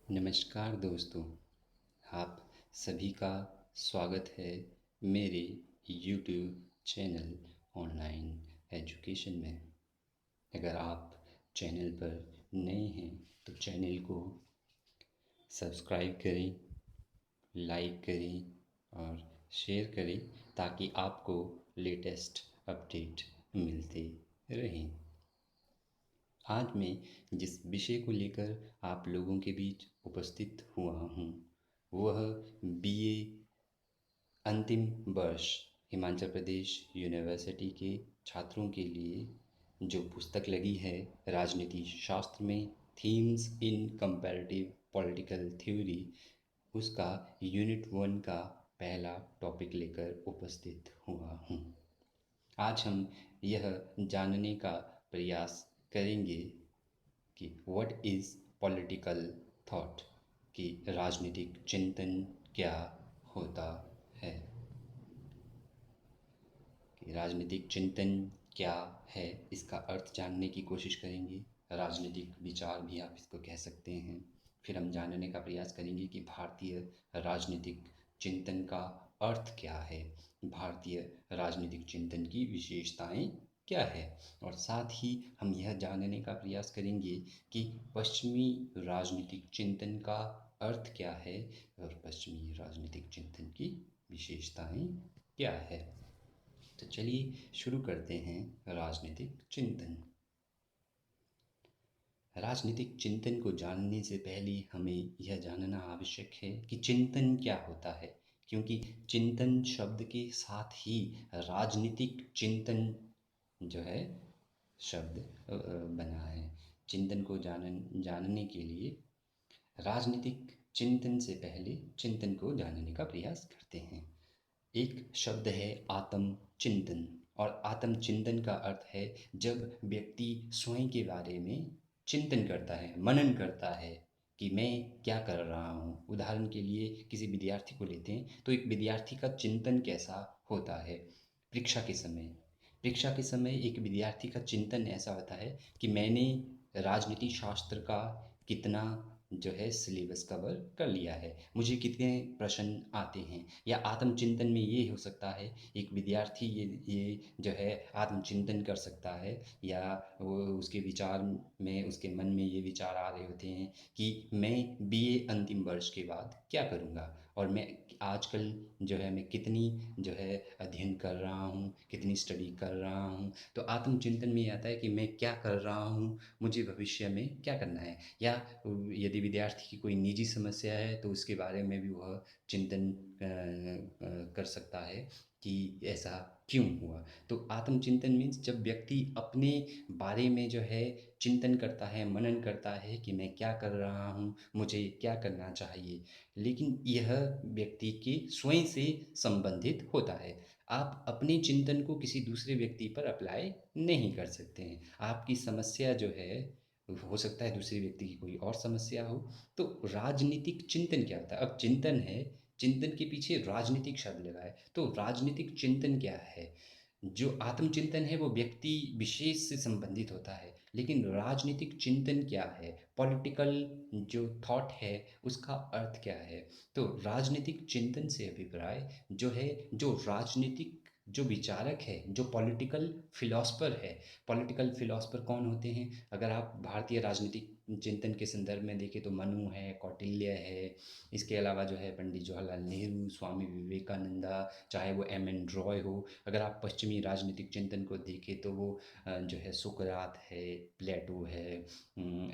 नमस्कार दोस्तों, आप सभी का स्वागत है मेरे YouTube चैनल ऑनलाइन एजुकेशन में। अगर आप चैनल पर नए हैं तो चैनल को सब्सक्राइब करें, लाइक करें और शेयर करें ताकि आपको लेटेस्ट अपडेट मिलते रहें। आज मैं जिस विषय को लेकर आप लोगों के बीच उपस्थित हुआ हूँ वह बीए अंतिम वर्ष हिमाचल प्रदेश यूनिवर्सिटी के छात्रों के लिए जो पुस्तक लगी है राजनीति शास्त्र में थीम्स इन कंपैरेटिव पॉलिटिकल थ्योरी, उसका यूनिट 1 का पहला टॉपिक लेकर उपस्थित हुआ हूँ। आज हम यह जानने का प्रयास करेंगे कि व्हाट इज़ पॉलिटिकल थॉट, कि राजनीतिक चिंतन क्या होता है। कि राजनीतिक चिंतन क्या है, इसका अर्थ जानने की कोशिश करेंगे। राजनीतिक विचार भी आप इसको कह सकते हैं। फिर हम जानने का प्रयास करेंगे कि भारतीय राजनीतिक चिंतन का अर्थ क्या है, भारतीय राजनीतिक चिंतन की विशेषताएं क्या है, और साथ ही हम यह जानने का प्रयास करेंगे कि पश्चिमी राजनीतिक चिंतन का अर्थ क्या है और पश्चिमी राजनीतिक चिंतन की विशेषताएं क्या है। तो चलिए शुरू करते हैं राजनीतिक चिंतन। राजनीतिक चिंतन को जानने से पहले हमें यह जानना आवश्यक है कि चिंतन क्या होता है, क्योंकि चिंतन शब्द के साथ ही राजनीतिक चिंतन जो है शब्द बना है। चिंतन को जानने के लिए राजनीतिक चिंतन से पहले चिंतन को जानने का प्रयास करते हैं। एक शब्द है आत्म चिंतन, और आत्म चिंतन का अर्थ है जब व्यक्ति स्वयं के बारे में चिंतन करता है, मनन करता है कि मैं क्या कर रहा हूँ। उदाहरण के लिए किसी विद्यार्थी को लेते हैं तो एक विद्यार्थी का चिंतन कैसा होता है। परीक्षा के समय एक विद्यार्थी का चिंतन ऐसा होता है कि मैंने राजनीति शास्त्र का कितना जो है सिलेबस कवर कर लिया है, मुझे कितने प्रश्न आते हैं। या आत्मचिंतन में ये हो सकता है, एक विद्यार्थी ये जो है आत्मचिंतन कर सकता है, या वो उसके विचार में, उसके मन में ये विचार आ रहे होते हैं कि मैं बीए अंतिम वर्ष के बाद क्या करूँगा, और मैं आजकल जो है मैं कितनी जो है अध्ययन कर रहा हूँ, कितनी स्टडी कर रहा हूँ। तो आत्मचिंतन में ये आता है कि मैं क्या कर रहा हूँ, मुझे भविष्य में क्या करना है। या यदि विद्यार्थी की कोई निजी समस्या है तो उसके बारे में भी वह चिंतन कर सकता है कि ऐसा क्यों हुआ। तो आत्मचिंतन मीन्स जब व्यक्ति अपने बारे में जो है चिंतन करता है, मनन करता है कि मैं क्या कर रहा हूँ, मुझे क्या करना चाहिए। लेकिन यह व्यक्ति के स्वयं से संबंधित होता है। आप अपने चिंतन को किसी दूसरे व्यक्ति पर अप्लाई नहीं कर सकते हैं। आपकी समस्या जो है, हो सकता है दूसरे व्यक्ति की कोई और समस्या हो। तो राजनीतिक चिंतन क्या होता है। अब चिंतन है, चिंतन के पीछे राजनीतिक शब्द लगा है, तो राजनीतिक चिंतन क्या है। जो आत्मचिंतन है वो व्यक्ति विशेष से संबंधित होता है, लेकिन राजनीतिक चिंतन क्या है, पॉलिटिकल जो थॉट है उसका अर्थ क्या है। तो राजनीतिक चिंतन से अभिप्राय जो है, जो राजनीतिक जो विचारक है, जो पॉलिटिकल फिलोसफर है। पॉलिटिकल फिलोसफर कौन होते हैं, अगर आप भारतीय राजनीतिक चिंतन के संदर्भ में देखें तो मनु है, कौटिल्य है, इसके अलावा जो है पंडित जवाहरलाल नेहरू, स्वामी विवेकानंदा, चाहे वो एम एन रॉय हो। अगर आप पश्चिमी राजनीतिक चिंतन को देखें तो वो जो है सुकरात है, प्लेटो है,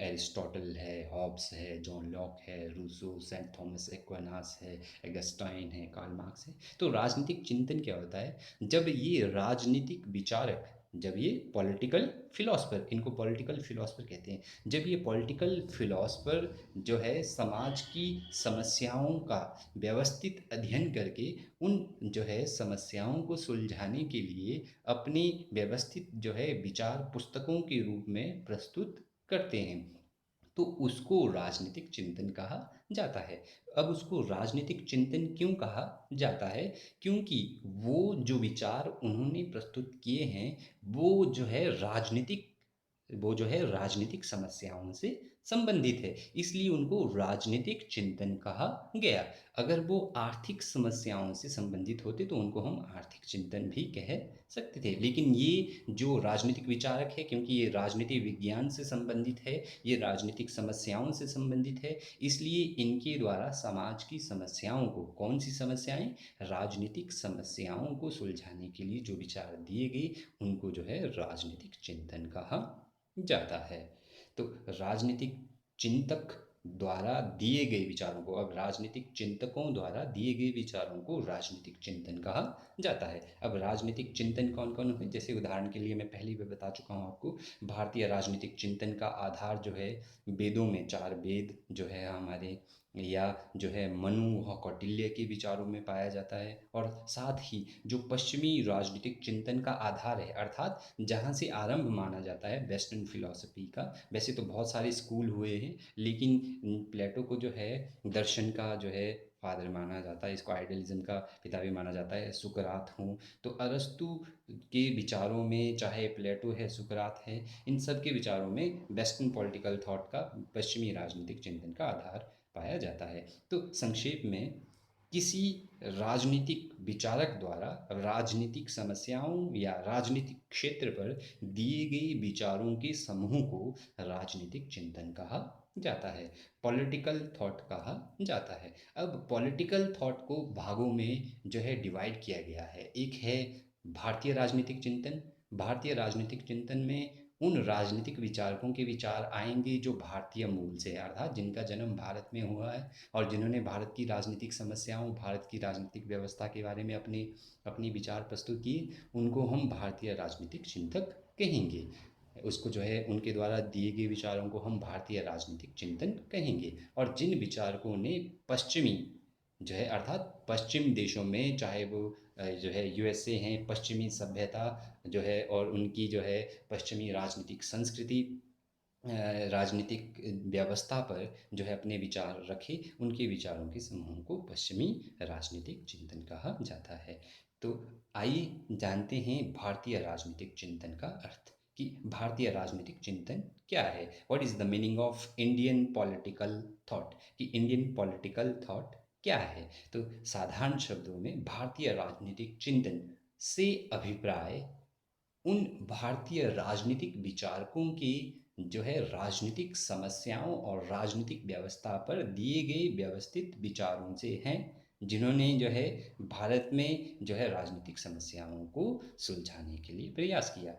एरिस्टोटल है, हॉब्स है, जॉन लॉक है, रूसो, सेंट थॉमस एक्विनास है, एगस्टाइन है, कार्ल मार्क्स है। तो राजनीतिक चिंतन क्या होता है, जब ये राजनीतिक विचारक, जब ये पॉलिटिकल फिलोसफर, इनको पॉलिटिकल फिलोसफर कहते हैं, जब ये पॉलिटिकल फिलोसफर जो है समाज की समस्याओं का व्यवस्थित अध्ययन करके उन जो है समस्याओं को सुलझाने के लिए अपनी व्यवस्थित जो है विचार पुस्तकों के रूप में प्रस्तुत करते हैं, तो उसको राजनीतिक चिंतन कहा जाता है। अब उसको राजनीतिक चिंतन क्यों कहा जाता है, क्योंकि वो जो विचार उन्होंने प्रस्तुत किए हैं वो जो है राजनीतिक समस्याओं से संबंधित है, इसलिए उनको राजनीतिक चिंतन कहा गया। अगर वो आर्थिक समस्याओं से संबंधित होते तो उनको हम आर्थिक चिंतन भी कह सकते थे। लेकिन ये जो राजनीतिक विचारक है, क्योंकि ये राजनीति विज्ञान से संबंधित है, ये राजनीतिक समस्याओं से संबंधित है, इसलिए इनके द्वारा समाज की समस्याओं को, कौन सी समस्याएं, राजनीतिक समस्याओं को सुलझाने के लिए जो विचार दिए गए उनको जो है राजनीतिक चिंतन कहा जाता है। तो राजनीतिक चिंतक द्वारा दिए गए विचारों को, अब राजनीतिक चिंतकों द्वारा दिए गए विचारों को राजनीतिक चिंतन कहा जाता है। अब राजनीतिक चिंतन कौन कौन है, जैसे उदाहरण के लिए मैं पहले भी बता चुका हूँ आपको, भारतीय राजनीतिक चिंतन का आधार जो है वेदों में, चार वेद जो है हमारे, या जो है मनु और कौटिल्य के विचारों में पाया जाता है। और साथ ही जो पश्चिमी राजनीतिक चिंतन का आधार है, अर्थात जहाँ से आरंभ माना जाता है वेस्टर्न फिलॉसफी का, वैसे तो बहुत सारे स्कूल हुए हैं, लेकिन प्लेटो को जो है दर्शन का जो है फादर माना जाता है, इसको आइडियलिज्म का पिता भी माना जाता है। सुकरात हूँ तो अरस्तु के विचारों में, चाहे प्लेटो है, सुकरात है, इन सब के विचारों में वेस्टर्न पॉलिटिकल थॉट का, पश्चिमी राजनीतिक चिंतन का आधार पाया जाता है। तो संक्षेप में, किसी राजनीतिक विचारक द्वारा राजनीतिक समस्याओं या राजनीतिक क्षेत्र पर दिए गए विचारों के समूह को राजनीतिक चिंतन कहा जाता है, पॉलिटिकल थॉट कहा जाता है। अब पॉलिटिकल थॉट को भागों में जो है डिवाइड किया गया है। एक है भारतीय राजनीतिक चिंतन। भारतीय राजनीतिक चिंतन में उन राजनीतिक विचारकों के विचार आएंगे जो भारतीय मूल से है, अर्थात जिनका जन्म भारत में हुआ है और जिन्होंने भारत की राजनीतिक समस्याओं, भारत की राजनीतिक व्यवस्था के बारे में अपने अपनी विचार प्रस्तुत किए, उनको हम भारतीय राजनीतिक चिंतक कहेंगे। उसको जो है उनके द्वारा दिए गए विचारों को हम भारतीय राजनीतिक चिंतन कहेंगे। और जिन विचारकों ने पश्चिमी जो है, अर्थात पश्चिम देशों में, चाहे वो जो है यूएसए हैं, पश्चिमी सभ्यता जो है और उनकी जो है पश्चिमी राजनीतिक संस्कृति, राजनीतिक व्यवस्था पर जो है अपने विचार रखे, उनके विचारों के समूह को पश्चिमी राजनीतिक चिंतन कहा जाता है। तो आइए जानते हैं भारतीय राजनीतिक चिंतन का अर्थ, कि भारतीय राजनीतिक चिंतन क्या है, what is the meaning of Indian political thought, कि इंडियन पॉलिटिकल थॉट क्या है। तो साधारण शब्दों में भारतीय राजनीतिक चिंतन से अभिप्राय उन भारतीय राजनीतिक विचारकों की जो है राजनीतिक समस्याओं और राजनीतिक व्यवस्था पर दिए गए व्यवस्थित विचारों से हैं, जिन्होंने जो है भारत में जो है राजनीतिक समस्याओं को सुलझाने के लिए प्रयास किया।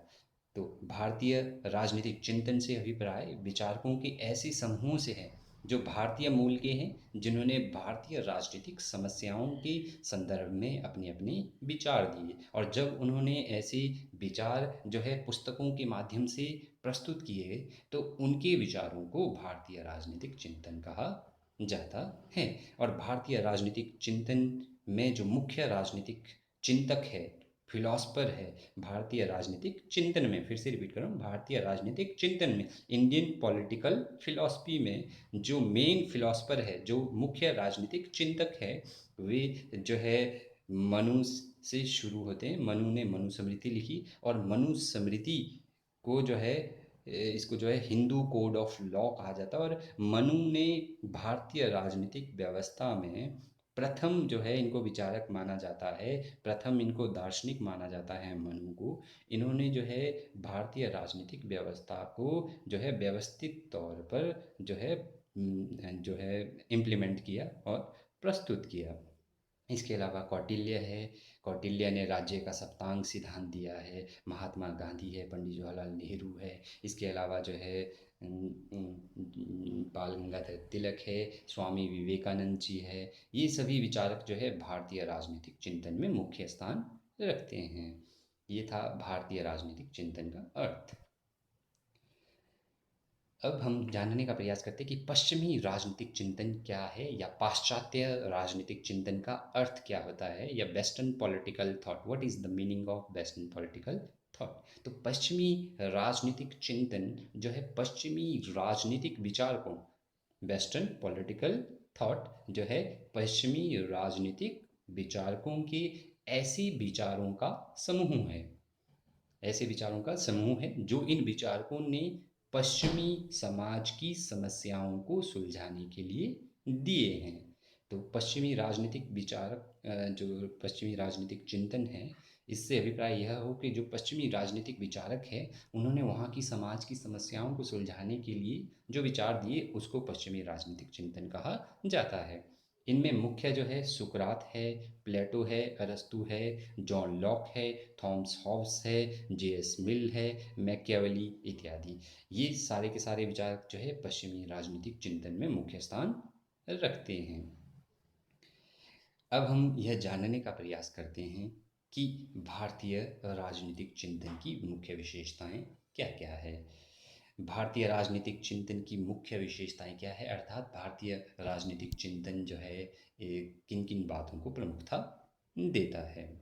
तो भारतीय राजनीतिक चिंतन से अभिप्राय विचारकों के ऐसे समूहों से है जो भारतीय मूल के हैं, जिन्होंने भारतीय राजनीतिक समस्याओं के संदर्भ में अपने अपने विचार दिए, और जब उन्होंने ऐसे विचार जो है पुस्तकों के माध्यम से प्रस्तुत किए, तो उनके विचारों को भारतीय राजनीतिक चिंतन कहा जाता है। और भारतीय राजनीतिक चिंतन में जो मुख्य राजनीतिक चिंतक है, फिलॉसफर है, भारतीय राजनीतिक चिंतन में, फिर से रिपीट कर रहा हूँ, भारतीय राजनीतिक चिंतन में, इंडियन पॉलिटिकल फिलॉसफी में जो मेन फिलॉसफर है, जो मुख्य राजनीतिक चिंतक है, वे जो है मनु से शुरू होते हैं। मनु ने मनुस्मृति लिखी, और मनुस्मृति को जो है इसको जो है हिंदू कोड ऑफ लॉ कहा जाता है। और मनु ने भारतीय राजनीतिक व्यवस्था में प्रथम जो है इनको विचारक माना जाता है, प्रथम इनको दार्शनिक माना जाता है मनु को। इन्होंने जो है भारतीय राजनीतिक व्यवस्था को जो है व्यवस्थित तौर पर जो है इम्प्लीमेंट किया और प्रस्तुत किया। इसके अलावा कौटिल्य है, कौटिल्य ने राज्य का सप्तांग सिद्धांत दिया है। महात्मा गांधी है, पंडित जवाहरलाल नेहरू है। इसके अलावा जो है बाल गंगाधर तिलक है, स्वामी विवेकानंद जी है। ये सभी विचारक जो है भारतीय राजनीतिक चिंतन में मुख्य स्थान रखते हैं। ये था भारतीय राजनीतिक चिंतन का अर्थ। अब हम जानने का प्रयास करते हैं कि पश्चिमी राजनीतिक चिंतन क्या है, या पाश्चात्य राजनीतिक चिंतन का अर्थ क्या होता है, या western political thought, what is the meaning of western political thought. तो पश्चिमी राजनीतिक चिंतन जो है पश्चिमी राजनीतिक विचारकों, वेस्टर्न पॉलिटिकल थॉट जो है पश्चिमी राजनीतिक विचारकों के ऐसे विचारों का समूह है, ऐसे विचारों का समूह है जो इन विचारकों ने पश्चिमी समाज की समस्याओं को सुलझाने के लिए दिए हैं। तो पश्चिमी राजनीतिक विचारक जो पश्चिमी राजनीतिक चिंतन है, इससे अभिप्राय यह हो कि जो पश्चिमी राजनीतिक विचारक है, उन्होंने वहाँ की समाज की समस्याओं को सुलझाने के लिए जो विचार दिए, उसको पश्चिमी राजनीतिक चिंतन कहा जाता है। इनमें मुख्य जो है सुकरात है, प्लेटो है, अरस्तु है, जॉन लॉक है, थॉमस हॉब्स है, जे.एस. मिल है, मैकियावेली इत्यादि। ये सारे के सारे विचारक जो है पश्चिमी राजनीतिक चिंतन में मुख्य स्थान रखते हैं। अब हम यह जानने का प्रयास करते हैं कि भारतीय राजनीतिक चिंतन की मुख्य विशेषताएं क्या-क्या है। भारतीय राजनीतिक चिंतन की मुख्य विशेषताएं क्या है, अर्थात भारतीय राजनीतिक चिंतन जो है किन किन बातों को प्रमुखता देता है।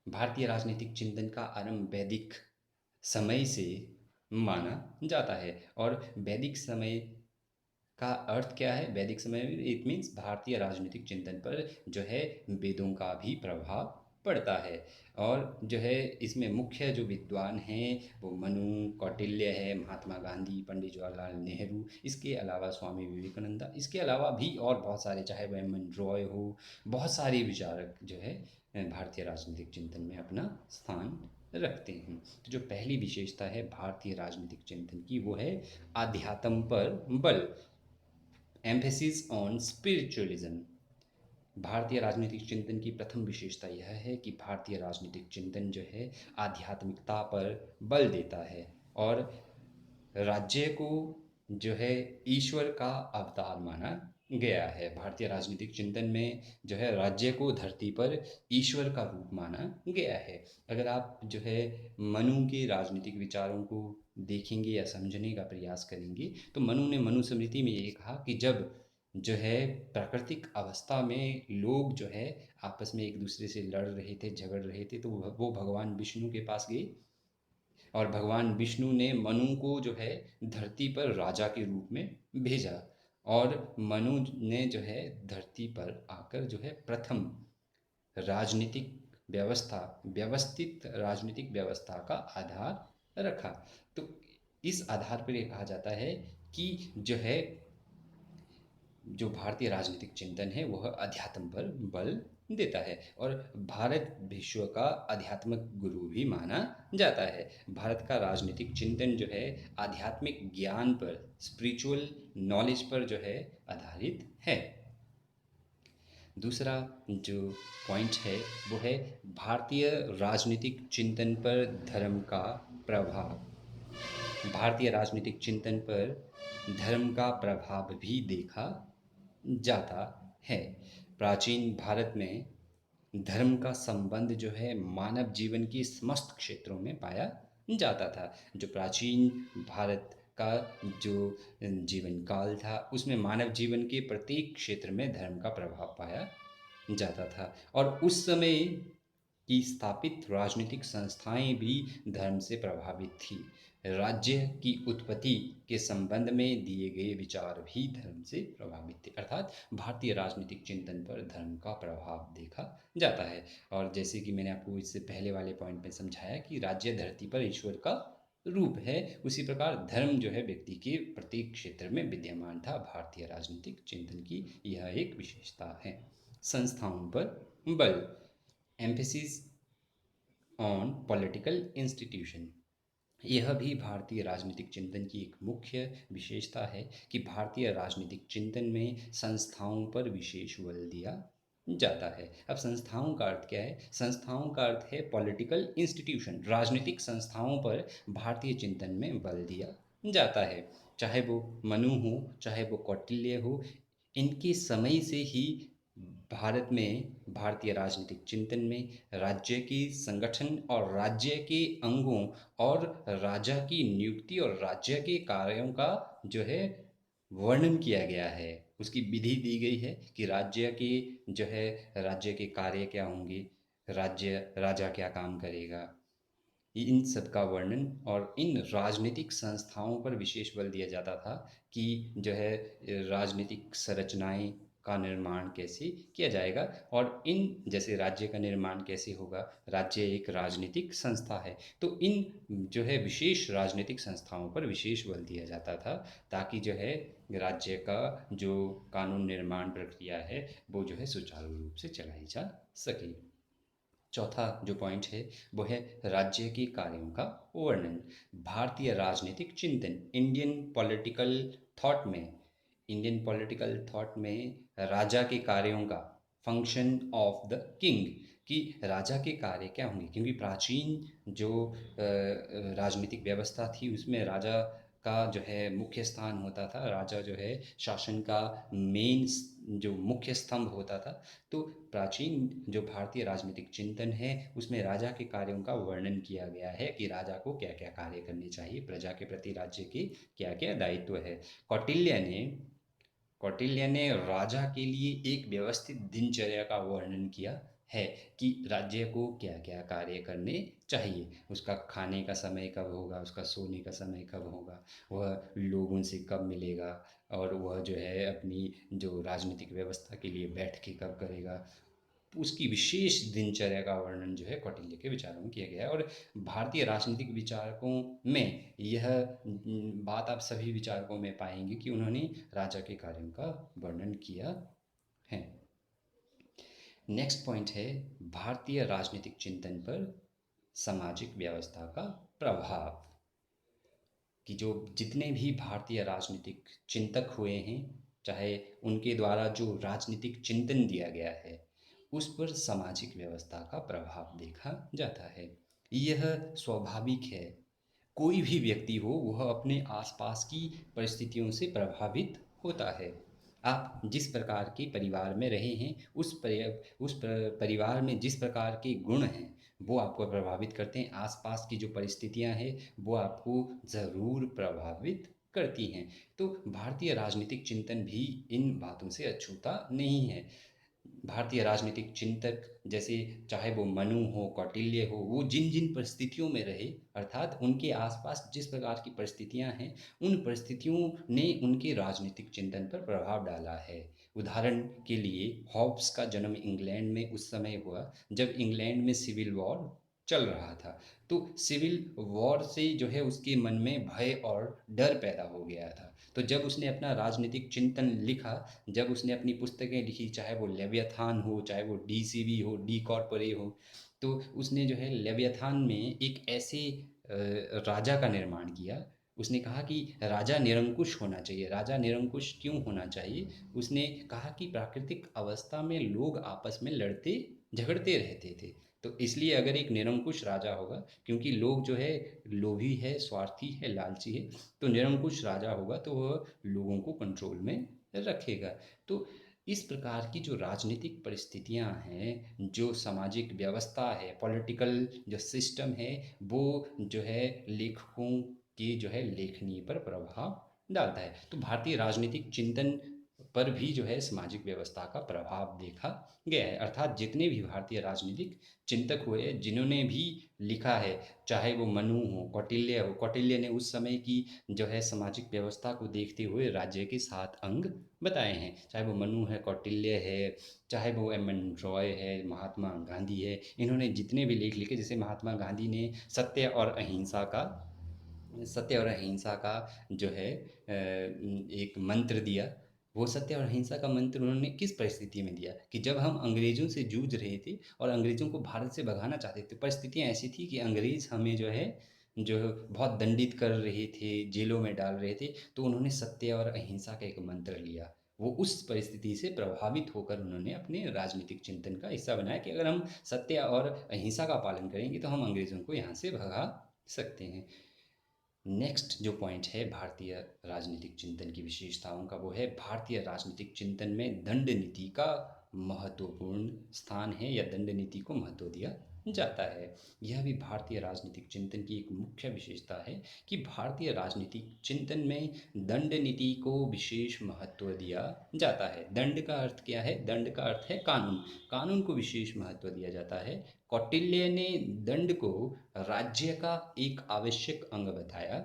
भारतीय राजनीतिक चिंतन का आरंभ वैदिक समय से माना जाता है। और वैदिक समय का अर्थ क्या है, वैदिक समय में इट मीन्स भारतीय राजनीतिक चिंतन पर जो है वेदों का भी प्रभाव पड़ता है। और जो है इसमें मुख्य जो विद्वान हैं वो मनु, कौटिल्य है, महात्मा गांधी, पंडित जवाहरलाल नेहरू, इसके अलावा स्वामी विवेकानंदा, इसके अलावा भी और बहुत सारे, चाहे वह एम एन रॉय हो, बहुत सारे विचारक जो है भारतीय राजनीतिक चिंतन में अपना स्थान रखते हैं। तो जो पहली विशेषता है भारतीय राजनीतिक चिंतन की, वो है आध्यात्म पर बल, एम्फेसिस ऑन स्पिरिचुअलिज्म। भारतीय राजनीतिक चिंतन की प्रथम विशेषता यह है कि भारतीय राजनीतिक चिंतन जो है आध्यात्मिकता पर बल देता है और राज्य को जो है ईश्वर का अवतार माना गया है। भारतीय राजनीतिक चिंतन में जो है राज्य को धरती पर ईश्वर का रूप माना गया है। अगर आप जो है मनु के राजनीतिक विचारों को देखेंगे या समझने का प्रयास करेंगे, तो मनु ने मनुस्मृति में ये कहा कि जब जो है प्राकृतिक अवस्था में लोग जो है आपस में एक दूसरे से लड़ रहे थे, झगड़ रहे थे, तो वो भगवान विष्णु के पास गए और भगवान विष्णु ने मनु को जो है धरती पर राजा के रूप में भेजा। और मनु ने जो है धरती पर आकर जो है प्रथम राजनीतिक व्यवस्था, व्यवस्थित राजनीतिक व्यवस्था का आधार रखा। तो इस आधार पर यह कहा जाता है कि जो है जो भारतीय राजनीतिक चिंतन है वह अध्यात्म पर बल देता है और भारत विश्व का आध्यात्मिक गुरु भी माना जाता है। भारत का राजनीतिक चिंतन जो है आध्यात्मिक ज्ञान पर, स्पिरिचुअल नॉलेज पर जो है आधारित है। दूसरा जो पॉइंट है वो है भारतीय राजनीतिक चिंतन पर धर्म का प्रभाव। भारतीय राजनीतिक चिंतन पर धर्म का प्रभाव भी देखा जाता है। प्राचीन भारत में धर्म का संबंध जो है मानव जीवन के समस्त क्षेत्रों में पाया जाता था। जो प्राचीन भारत का जो जीवन काल था उसमें मानव जीवन के प्रत्येक क्षेत्र में धर्म का प्रभाव पाया जाता था और उस समय की स्थापित राजनीतिक संस्थाएं भी धर्म से प्रभावित थी। राज्य की उत्पत्ति के संबंध में दिए गए विचार भी धर्म से प्रभावित थे। अर्थात भारतीय राजनीतिक चिंतन पर धर्म का प्रभाव देखा जाता है। और जैसे कि मैंने आपको इससे पहले वाले पॉइंट में समझाया कि राज्य धरती पर ईश्वर का रूप है, उसी प्रकार धर्म जो है व्यक्ति के प्रत्येक क्षेत्र में विद्यमान था। भारतीय राजनीतिक चिंतन की यह एक विशेषता है। संस्थाओं पर बल, एम्फेसिस ऑन पॉलिटिकल इंस्टीट्यूशन, यह भी भारतीय राजनीतिक चिंतन की एक मुख्य विशेषता है कि भारतीय राजनीतिक चिंतन में संस्थाओं पर विशेष बल दिया जाता है। अब संस्थाओं का अर्थ क्या है? संस्थाओं का अर्थ है पॉलिटिकल इंस्टीट्यूशन। राजनीतिक संस्थाओं पर भारतीय चिंतन में बल दिया जाता है। चाहे वो मनु हो, चाहे वो कौटिल्य हो, इनके समय से ही भारत में, भारतीय राजनीतिक चिंतन में राज्य के संगठन और राज्य के अंगों और राजा की नियुक्ति और राज्य के कार्यों का जो है वर्णन किया गया है। उसकी विधि दी गई है कि राज्य के जो है राज्य के कार्य क्या होंगे, राज्य राजा क्या काम करेगा, इन सब का वर्णन। और इन राजनीतिक संस्थाओं पर विशेष बल दिया जाता था कि जो है राजनीतिक संरचनाएं का निर्माण कैसे किया जाएगा और इन जैसे राज्य का निर्माण कैसे होगा। राज्य एक राजनीतिक संस्था है, तो इन जो है विशेष राजनीतिक संस्थाओं पर विशेष बल दिया जाता था, ताकि जो है राज्य का जो कानून निर्माण प्रक्रिया है वो जो है सुचारू रूप से चलाई जा सके। चौथा जो पॉइंट है वो है राज्य के कार्यों का वर्णन। भारतीय राजनीतिक चिंतन, थॉट में इंडियन पॉलिटिकल थॉट में राजा के कार्यों का, फंक्शन ऑफ द किंग, कि राजा के कार्य क्या होंगे, क्योंकि प्राचीन जो राजनीतिक व्यवस्था थी उसमें राजा का जो है मुख्य स्थान होता था। राजा जो है शासन का मेन जो मुख्य स्तंभ होता था। तो प्राचीन जो भारतीय राजनीतिक चिंतन है उसमें राजा के कार्यों का वर्णन किया गया है कि राजा को क्या क्या कार्य करने चाहिए, प्रजा के प्रति राज्य के क्या क्या दायित्व है। कौटिल्य ने कौटिल्य ने राजा के लिए एक व्यवस्थित दिनचर्या का वर्णन किया है कि राज्य को क्या क्या कार्य करने चाहिए। उसका खाने का समय कब होगा, उसका सोने का समय कब होगा, वह लोगों से कब मिलेगा, और वह जो है अपनी जो राजनीतिक व्यवस्था के लिए बैठकें कब करेगा। उसकी विशेष दिनचर्या का वर्णन जो है कौटिल्य के विचारों में किया गया है। और भारतीय राजनीतिक विचारकों में यह बात आप सभी विचारकों में पाएंगे कि उन्होंने राजा के कार्यों का वर्णन किया है। नेक्स्ट पॉइंट है भारतीय राजनीतिक चिंतन पर सामाजिक व्यवस्था का प्रभाव, कि जो जितने भी भारतीय राजनीतिक चिंतक हुए हैं, चाहे उनके द्वारा जो राजनीतिक चिंतन दिया गया है उस पर सामाजिक व्यवस्था का प्रभाव देखा जाता है। यह स्वाभाविक है, कोई भी व्यक्ति हो वह अपने आसपास की परिस्थितियों से प्रभावित होता है। आप जिस प्रकार के परिवार में रहे हैं उस परिवार में जिस प्रकार के गुण हैं वो आपको प्रभावित करते हैं। आसपास की जो परिस्थितियां हैं वो आपको ज़रूर प्रभावित करती हैं। तो भारतीय राजनीतिक चिंतन भी इन बातों से अछूता नहीं है। भारतीय राजनीतिक चिंतक जैसे चाहे वो मनु हो, कौटिल्य हो, वो जिन जिन परिस्थितियों में रहे, अर्थात उनके आसपास जिस प्रकार की परिस्थितियां हैं उन परिस्थितियों ने उनके राजनीतिक चिंतन पर प्रभाव डाला है। उदाहरण के लिए हॉब्स का जन्म इंग्लैंड में उस समय हुआ जब इंग्लैंड में सिविल वॉर चल रहा था। तो सिविल वॉर से जो है उसके मन में भय और डर पैदा हो गया था। तो जब उसने अपना राजनीतिक चिंतन लिखा, जब उसने अपनी पुस्तकें लिखी, चाहे वो लेवियाथान हो, चाहे वो डीसीवी हो, डी कॉर्पोरे हो, तो उसने जो है लेवियाथान में एक ऐसे राजा का निर्माण किया। उसने कहा कि राजा निरंकुश होना चाहिए। राजा निरंकुश क्यों होना चाहिए? उसने कहा कि प्राकृतिक अवस्था में लोग आपस में लड़ते झगड़ते रहते थे, तो इसलिए अगर एक निरंकुश राजा होगा, क्योंकि लोग जो है लोभी है, स्वार्थी है, लालची है, तो निरंकुश राजा होगा तो वह लोगों को कंट्रोल में रखेगा। तो इस प्रकार की जो राजनीतिक परिस्थितियां हैं, जो सामाजिक व्यवस्था है, पॉलिटिकल जो सिस्टम है, वो जो है लेखकों की जो है लेखनी पर प्रभाव डालता है। तो भारतीय राजनीतिक चिंतन पर भी जो है सामाजिक व्यवस्था का प्रभाव देखा गया है। अर्थात जितने भी भारतीय राजनीतिक चिंतक हुए जिन्होंने भी लिखा है, चाहे वो मनु हो, कौटिल्य हो, कौटिल्य ने उस समय की जो है सामाजिक व्यवस्था को देखते हुए राज्य के 7 अंग बताए हैं। चाहे वो मनु है, कौटिल्य है, चाहे वो एम एन रॉय है, महात्मा गांधी है, इन्होंने जितने भी लेख लिखे, जैसे महात्मा गांधी ने सत्य और अहिंसा का जो है एक मंत्र दिया। वो सत्य और अहिंसा का मंत्र उन्होंने किस परिस्थिति में दिया कि जब हम अंग्रेज़ों से जूझ रहे थे और अंग्रेज़ों को भारत से भगाना चाहते थे। परिस्थितियाँ ऐसी थी कि अंग्रेज़ हमें जो बहुत दंडित कर रहे थे, जेलों में डाल रहे थे, तो उन्होंने सत्य और अहिंसा का एक मंत्र लिया। वो उस परिस्थिति से प्रभावित होकर उन्होंने अपने राजनीतिक चिंतन का हिस्सा बनाया कि अगर हम सत्य और अहिंसा का पालन करेंगे तो हम अंग्रेज़ों को यहाँ से भगा सकते हैं। नेक्स्ट जो पॉइंट है भारतीय राजनीतिक चिंतन की विशेषताओं का, वो है भारतीय राजनीतिक चिंतन में दंड नीति का महत्वपूर्ण स्थान है, या दंड नीति को महत्व दिया जाता है। यह भी भारतीय राजनीतिक चिंतन की एक मुख्य विशेषता है कि भारतीय राजनीतिक चिंतन में दंड नीति को विशेष महत्व दिया जाता है। दंड का अर्थ क्या है? दंड का अर्थ है कानून। कानून को विशेष महत्व दिया जाता है। कौटिल्य ने दंड को राज्य का एक आवश्यक अंग बताया,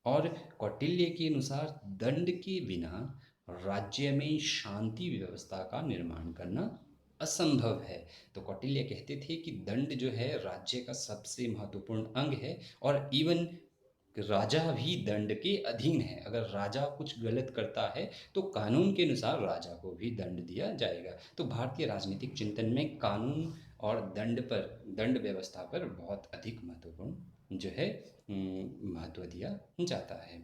और कौटिल्य के अनुसार दंड के बिना राज्य में शांति व्यवस्था का निर्माण करना असंभव है। तो कौटिल्य कहते थे कि दंड जो है राज्य का सबसे महत्वपूर्ण अंग है, और इवन राजा भी दंड के अधीन है। अगर राजा कुछ गलत करता है तो कानून के अनुसार राजा को भी दंड दिया जाएगा। तो भारतीय राजनीतिक चिंतन में कानून और दंड व्यवस्था पर बहुत अधिक महत्वपूर्ण जो है महत्व दिया जाता है।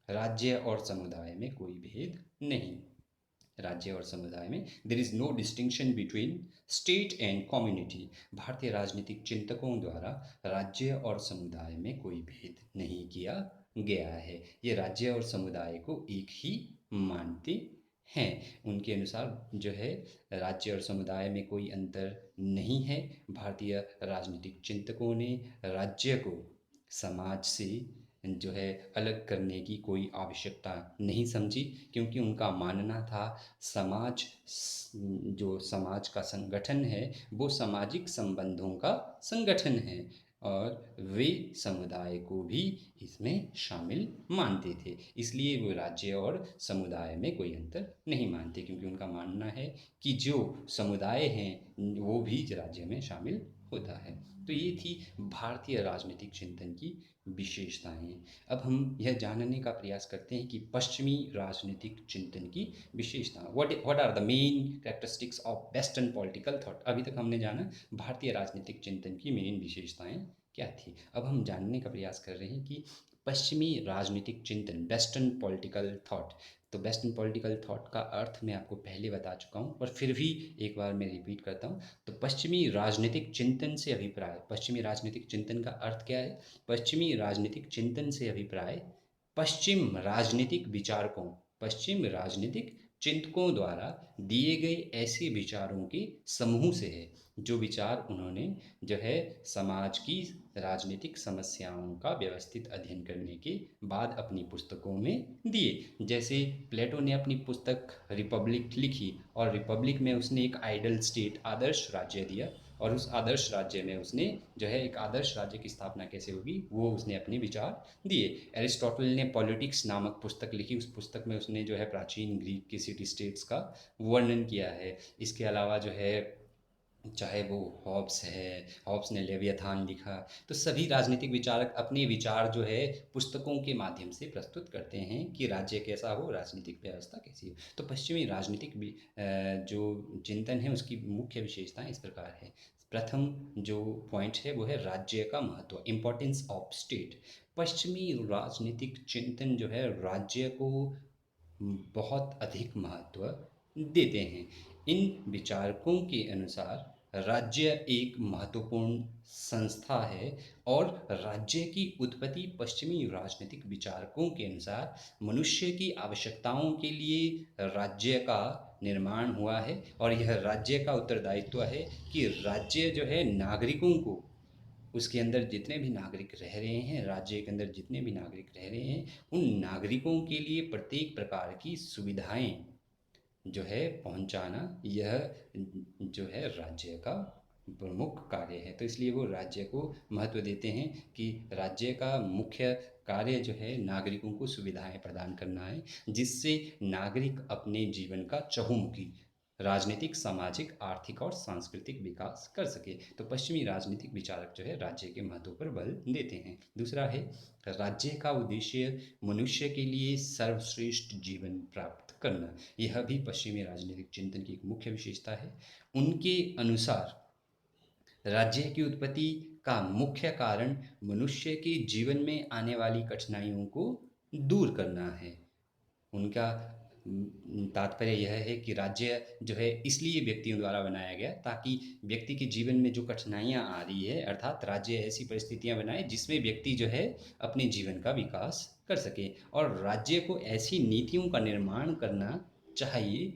राज्य और समुदाय में कोई भेद नहीं। राज्य और समुदाय में there is no distinction between state and community. भारतीय राजनीतिक चिंतकों द्वारा राज्य और समुदाय में कोई भेद नहीं किया गया है। ये राज्य और समुदाय को एक ही मानते हैं। उनके अनुसार जो है राज्य और समुदाय में कोई अंतर नहीं है। भारतीय राजनीतिक चिंतकों ने राज्य को समाज से जो है अलग करने की कोई आवश्यकता नहीं समझी, क्योंकि उनका मानना था जो समाज का संगठन है वो सामाजिक संबंधों का संगठन है, और वे समुदाय को भी इसमें शामिल मानते थे। इसलिए वो राज्य और समुदाय में कोई अंतर नहीं मानते, क्योंकि उनका मानना है कि जो समुदाय हैं वो भी राज्य में शामिल होता है। तो ये थी भारतीय राजनीतिक चिंतन की विशेषताएं। अब हम यह जानने का प्रयास करते हैं कि पश्चिमी राजनीतिक चिंतन की विशेषता, what are the main characteristics of western political thought. अभी तक हमने जाना भारतीय राजनीतिक चिंतन की मेन विशेषताएं क्या थी। अब हम जानने का प्रयास कर रहे हैं कि पश्चिमी राजनीतिक चिंतन, वेस्टर्न पॉलिटिकल थॉट। तो वेस्टर्न पॉलिटिकल थॉट का अर्थ मैं आपको पहले बता चुका हूँ, और फिर भी एक बार मैं रिपीट करता हूँ। तो पश्चिमी राजनीतिक चिंतन से अभिप्राय, पश्चिमी राजनीतिक चिंतन का अर्थ क्या है? पश्चिमी राजनीतिक चिंतन से अभिप्राय पश्चिम राजनीतिक विचारकों, पश्चिम राजनीतिक चिंतकों द्वारा दिए गए ऐसे विचारों के समूह से है, जो विचार उन्होंने जो है समाज की राजनीतिक समस्याओं का व्यवस्थित अध्ययन करने के बाद अपनी पुस्तकों में दिए। जैसे प्लेटो ने अपनी पुस्तक रिपब्लिक लिखी, और रिपब्लिक में उसने एक आइडल स्टेट, आदर्श राज्य दिया, और उस आदर्श राज्य में उसने जो है एक आदर्श राज्य की स्थापना कैसे होगी वो उसने अपने विचार दिए। एरिस्टोटल ने पॉलिटिक्स नामक पुस्तक लिखी, उस पुस्तक में उसने जो है प्राचीन ग्रीक के सिटी स्टेट्स का वर्णन किया है। इसके अलावा जो है चाहे वो हॉब्स है, हॉब्स ने लेवियाथान लिखा। तो सभी राजनीतिक विचारक अपने विचार जो है पुस्तकों के माध्यम से प्रस्तुत करते हैं कि राज्य कैसा हो, राजनीतिक व्यवस्था कैसी हो। तो पश्चिमी राजनीतिक जो चिंतन है उसकी मुख्य विशेषताएं इस प्रकार है। प्रथम जो पॉइंट है वो है राज्य का महत्व, इम्पोर्टेंस ऑफ स्टेट। पश्चिमी राजनीतिक चिंतन जो है राज्य को बहुत अधिक महत्व देते हैं। इन विचारकों के अनुसार राज्य एक महत्वपूर्ण संस्था है, और राज्य की उत्पत्ति पश्चिमी राजनीतिक विचारकों के अनुसार मनुष्य की आवश्यकताओं के लिए राज्य का निर्माण हुआ है, और यह राज्य का उत्तरदायित्व है कि राज्य जो है नागरिकों को, उसके अंदर जितने भी नागरिक रह रहे हैं, राज्य के अंदर जितने भी नागरिक रह रहे हैं, उन नागरिकों के लिए प्रत्येक प्रकार की सुविधाएं जो है पहुंचाना, यह जो है राज्य का प्रमुख कार्य है। तो इसलिए वो राज्य को महत्व देते हैं कि राज्य का मुख्य कार्य जो है नागरिकों को सुविधाएं प्रदान करना है, जिससे नागरिक अपने जीवन का चहुमुखी राजनीतिक, सामाजिक, आर्थिक और सांस्कृतिक विकास कर सके। तो पश्चिमी राजनीतिक विचारक जो है राज्य के महत्व पर बल देते हैं। दूसरा है राज्य का उद्देश्य मनुष्य के लिए सर्वश्रेष्ठ जीवन प्राप्त करना। यह भी पश्चिमी राजनीतिक चिंतन की एक मुख्य विशेषता है। उनके अनुसार राज्य की उत्पत्ति का मुख्य कारण मनुष्य के जीवन में आने वाली कठिनाइयों को दूर करना है। उनका तात्पर्य यह है कि राज्य जो है इसलिए व्यक्तियों द्वारा बनाया गया ताकि व्यक्ति के जीवन में जो कठिनाइयाँ आ रही है, अर्थात राज्य ऐसी परिस्थितियाँ बनाए जिसमें व्यक्ति जो है अपने जीवन का विकास कर सके, और राज्य को ऐसी नीतियों का निर्माण करना चाहिए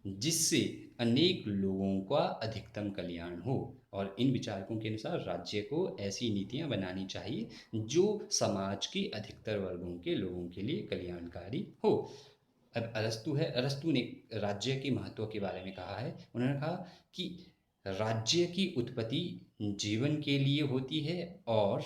जिससे अनेक लोगों का अधिकतम कल्याण हो। और इन विचारकों के अनुसार राज्य को ऐसी नीतियां बनानी चाहिए जो समाज के अधिकतर वर्गों के लोगों के लिए कल्याणकारी हो। अब अरस्तु है, अरस्तु ने राज्य के महत्व के बारे में कहा है। उन्होंने कहा कि राज्य की उत्पत्ति जीवन के लिए होती है, और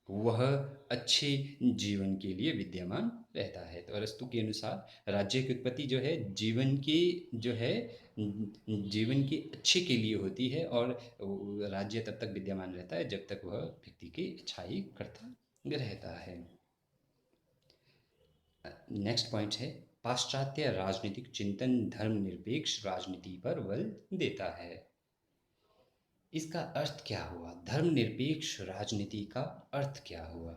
वह अच्छे जीवन के लिए विद्यमान रहता है। तो अरस्तु के अनुसार राज्य की उत्पत्ति जो है जीवन के जो है जीवन के अच्छे के लिए होती है, और राज्य तब तक विद्यमान रहता है जब तक वह व्यक्ति की अच्छाई करता रहता है। नेक्स्ट पॉइंट है, पाश्चात्य राजनीतिक चिंतन धर्मनिरपेक्ष राजनीति पर बल देता है। इसका अर्थ क्या हुआ? धर्मनिरपेक्ष राजनीति का अर्थ क्या हुआ?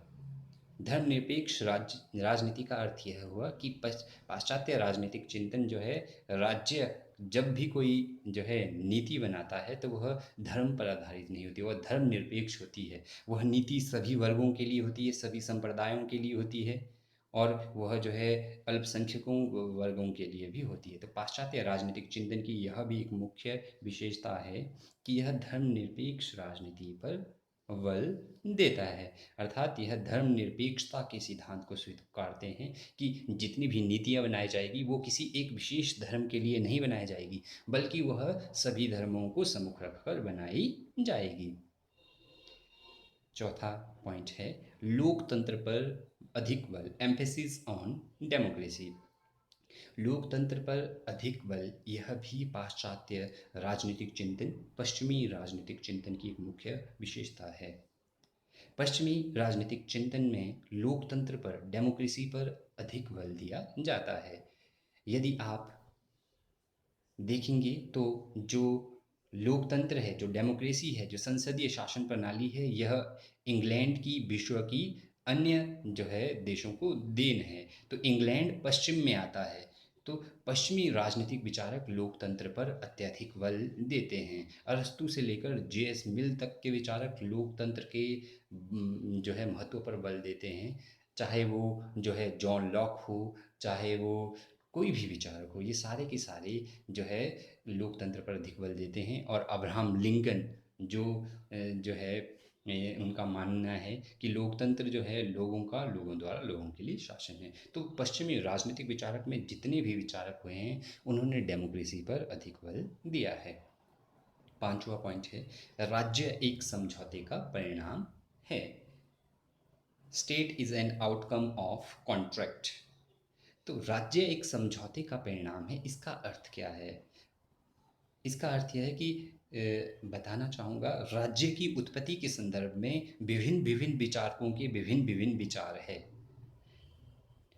धर्मनिरपेक्ष राजनीति का अर्थ यह हुआ कि पाश्चात्य राजनीतिक चिंतन जो है, राज्य जब भी कोई जो है नीति बनाता है तो वह धर्म पर आधारित नहीं होती, वह धर्मनिरपेक्ष होती है। वह नीति सभी वर्गों के लिए होती है, सभी संप्रदायों के लिए होती है, और वह जो है अल्पसंख्यकों वर्गों के लिए भी होती है। तो पाश्चात्य राजनीतिक चिंतन की यह भी एक मुख्य विशेषता है कि यह धर्मनिरपेक्ष राजनीति पर बल देता है। अर्थात यह धर्मनिरपेक्षता के सिद्धांत को स्वीकारते हैं कि जितनी भी नीतियाँ बनाई जाएगी वो किसी एक विशेष धर्म के लिए नहीं बनाई जाएगी, बल्कि वह सभी धर्मों को सम्मुख रखकर बनाई जाएगी। चौथा पॉइंट है, लोकतंत्र पर अधिक बल, एम्फेसिस ऑन डेमोक्रेसी। लोकतंत्र पर अधिक बल, यह भी पाश्चात्य राजनीतिक चिंतन, पश्चिमी राजनीतिक चिंतन की एक मुख्य विशेषता है। पश्चिमी राजनीतिक चिंतन में लोकतंत्र पर, डेमोक्रेसी पर अधिक बल दिया जाता है। यदि आप देखेंगे तो जो लोकतंत्र है, जो डेमोक्रेसी है, जो संसदीय शासन प्रणाली है, यह इंग्लैंड की विश्व की अन्य जो है देशों को देन है। तो इंग्लैंड पश्चिम में आता है, तो पश्चिमी राजनीतिक विचारक लोकतंत्र पर अत्यधिक बल देते हैं। अरस्तु से लेकर जे.एस. मिल तक के विचारक लोकतंत्र के जो है महत्व पर बल देते हैं। चाहे वो जो है जॉन लॉक हो, चाहे वो कोई भी विचारक हो, ये सारे के सारे जो है लोकतंत्र पर अधिक बल देते हैं। और अब्राहम लिंकन जो है उनका मानना है कि लोकतंत्र जो है लोगों का, लोगों द्वारा, लोगों के लिए शासन है। तो पश्चिमी राजनीतिक विचारक में जितने भी विचारक हुए हैं उन्होंने डेमोक्रेसी पर अधिक बल दिया है। पांचवा पॉइंट है, राज्य एक समझौते का परिणाम है। State is an outcome of contract. तो राज्य एक समझौते का परिणाम है। इसका अर्थ क्या है? इसका अर्थ यह है कि बताना चाहूँगा, राज्य की उत्पत्ति के संदर्भ में विभिन्न विभिन्न विचारकों के विभिन्न विभिन्न विचार है।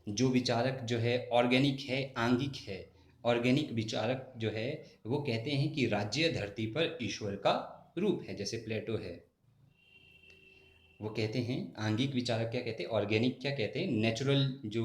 जो विचारक जो है ऑर्गेनिक है, आंगिक है। ऑर्गेनिक विचारक जो है वो कहते हैं कि राज्य धरती पर ईश्वर का रूप है, जैसे प्लेटो है। वो कहते हैं, आंगिक विचारक क्या कहते हैं, ऑर्गेनिक क्या कहते हैं, नेचुरल जो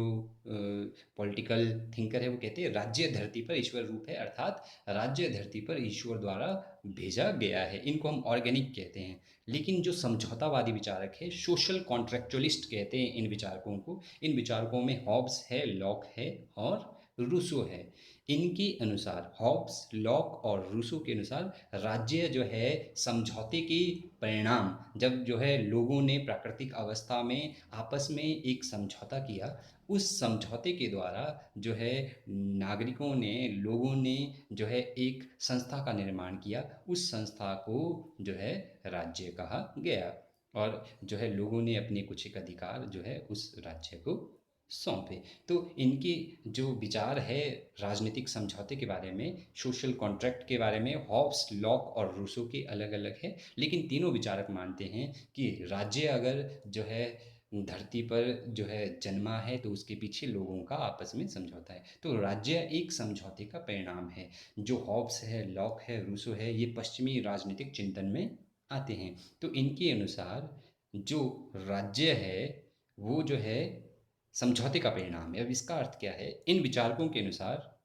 पॉलिटिकल थिंकर है वो कहते हैं राज्य धरती पर ईश्वर रूप है, अर्थात राज्य धरती पर ईश्वर द्वारा भेजा गया है। इनको हम ऑर्गेनिक कहते हैं। लेकिन जो समझौतावादी विचारक है, सोशल कॉन्ट्रेक्चुअलिस्ट कहते हैं इन विचारकों को। इन विचारकों में हॉब्स है, लॉक है और रूसो है। इनके अनुसार, हॉब्स, लॉक और रूसो के अनुसार, राज्य जो है समझौते के परिणाम, जब जो है लोगों ने प्राकृतिक अवस्था में आपस में एक समझौता किया, उस समझौते के द्वारा जो है नागरिकों ने, लोगों ने जो है एक संस्था का निर्माण किया। उस संस्था को जो है राज्य कहा गया, और जो है लोगों ने अपने कुछ एक अधिकार जो है उस राज्य को सौंपे। तो इनके जो विचार है राजनीतिक समझौते के बारे में, सोशल कॉन्ट्रैक्ट के बारे में, हॉब्स, लॉक और रूसो के अलग अलग है। लेकिन तीनों विचारक मानते हैं कि राज्य अगर जो है धरती पर जो है जन्मा है तो उसके पीछे लोगों का आपस में समझौता है। तो राज्य एक समझौते का परिणाम है। जो हॉब्स है, लॉक है, रूसो है, ये पश्चिमी राजनीतिक चिंतन में आते हैं। तो इनके अनुसार जो राज्य है वो जो है समझौते का परिणाम है। अब इसका अर्थ क्या है? इन विचारकों के अनुसार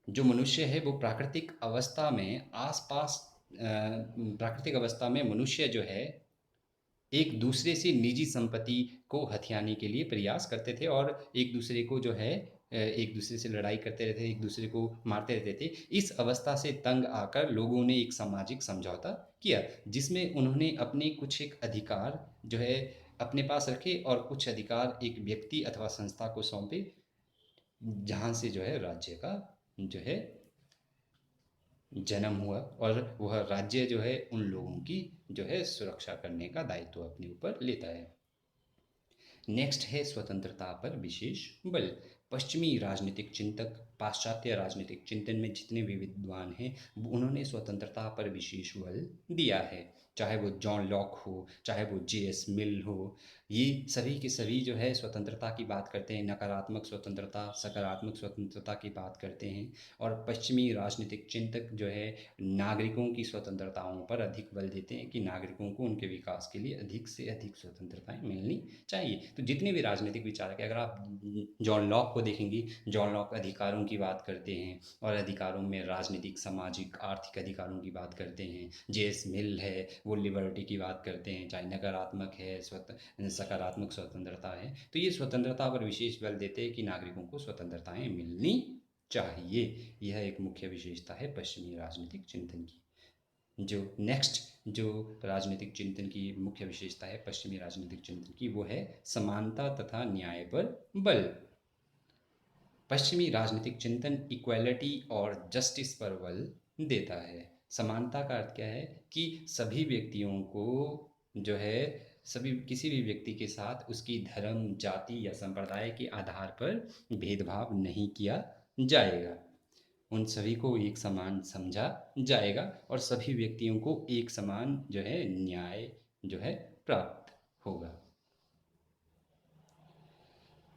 जो मनुष्य है वो प्राकृतिक अवस्था में आसपास प्राकृतिक अवस्था में मनुष्य जो है एक दूसरे से निजी संपत्ति को हथियाने के लिए प्रयास करते थे, और एक दूसरे को जो है एक दूसरे से लड़ाई करते रहते थे, एक दूसरे को मारते रहते थे। इस अवस्था से तंग आकर लोगों ने एक सामाजिक समझौता किया, जिसमें उन्होंने अपने कुछ एक अधिकार जो है अपने पास रखे और कुछ अधिकार एक व्यक्ति अथवा संस्था को सौंपे, जहाँ से जो है राज्य का जो है जन्म हुआ, और वह राज्य जो है उन लोगों की जो है सुरक्षा करने का दायित्व अपने ऊपर लेता है। नेक्स्ट है स्वतंत्रता पर विशेष बल। पश्चिमी राजनीतिक चिंतक, पाश्चात्य राजनीतिक चिंतन में जितने भी विद्वान हैं, उन्होंने स्वतंत्रता पर विशेष बल दिया है। चाहे वो जॉन लॉक हो, चाहे वो जे.एस. मिल हो, ये सभी के सभी जो है स्वतंत्रता की बात करते हैं, नकारात्मक स्वतंत्रता, सकारात्मक स्वतंत्रता की बात करते हैं। और पश्चिमी राजनीतिक चिंतक जो है नागरिकों की स्वतंत्रताओं पर अधिक बल देते हैं कि नागरिकों को उनके विकास के लिए अधिक से अधिक स्वतंत्रताएं मिलनी चाहिए। तो जितने भी राजनीतिक विचारक हैं, अगर आप जॉन लॉक को देखेंगे, जॉन लॉक अधिकारों की बात करते हैं और अधिकारों में राजनीतिक, सामाजिक, आर्थिक अधिकारों की बात करते हैं। जे.एस. मिल है, वो लिबर्टी की बात करते हैं, चाहे नकारात्मक है, सकारात्मक स्वतंत्रता है। तो ये स्वतंत्रता पर विशेष बल देते हैं कि नागरिकों को स्वतंत्रताएं मिलनी चाहिए। यह एक मुख्य विशेषता है पश्चिमी राजनीतिक चिंतन की। जो नेक्स्ट जो राजनीतिक चिंतन की मुख्य विशेषता है पश्चिमी राजनीतिक चिंतन की, वो है समानता तथा न्याय पर बल। पश्चिमी राजनीतिक चिंतन इक्वालिटी और जस्टिस पर बल देता है। समानता का अर्थ क्या है कि सभी व्यक्तियों को जो है, सभी किसी भी व्यक्ति के साथ उसकी धर्म, जाति या संप्रदाय के आधार पर भेदभाव नहीं किया जाएगा। उन सभी को एक समान समझा जाएगा और सभी व्यक्तियों को एक समान जो है न्याय जो है प्राप्त होगा।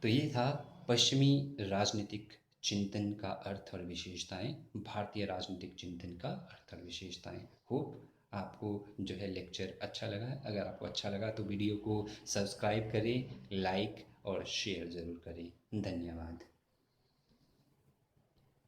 तो ये था पश्चिमी राजनीतिक चिंतन का अर्थ और विशेषताएं, भारतीय राजनीतिक चिंतन का अर्थ और विशेषताएं। होप आपको जो है लेक्चर अच्छा लगा है। अगर आपको अच्छा लगा तो वीडियो को सब्सक्राइब करें, लाइक और शेयर ज़रूर करें। धन्यवाद।